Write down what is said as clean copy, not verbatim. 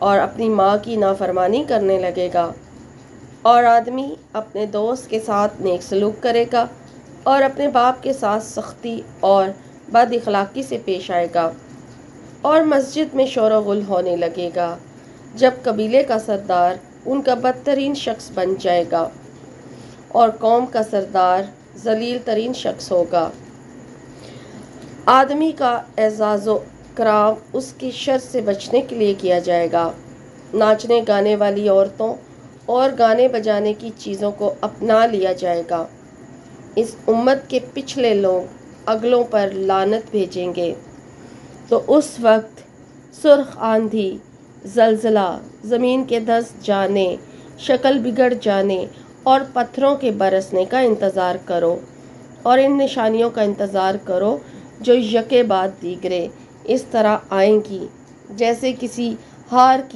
اور اپنی ماں کی نافرمانی کرنے لگے گا، اور آدمی اپنے دوست کے ساتھ نیک سلوک کرے گا اور اپنے باپ کے ساتھ سختی اور بد اخلاقی سے پیش آئے گا، اور مسجد میں شور و غل ہونے لگے گا جب قبیلے کا سردار ان کا بدترین شخص بن جائے گا اور قوم کا سردار ذلیل ترین شخص ہوگا۔ آدمی کا اعزاز و کرام اس کی شر سے بچنے کے لیے کیا جائے گا۔ ناچنے گانے والی عورتوں اور گانے بجانے کی چیزوں کو اپنا لیا جائے گا۔ اس امت کے پچھلے لوگ اگلوں پر لعنت بھیجیں گے تو اس وقت سرخ آندھی، زلزلہ، زمین کے دھس جانے، شکل بگڑ جانے اور پتھروں کے برسنے کا انتظار کرو، اور ان نشانیوں کا انتظار کرو جو یکے بعد دیگرے اس طرح آئیں گی جیسے کسی ہار کی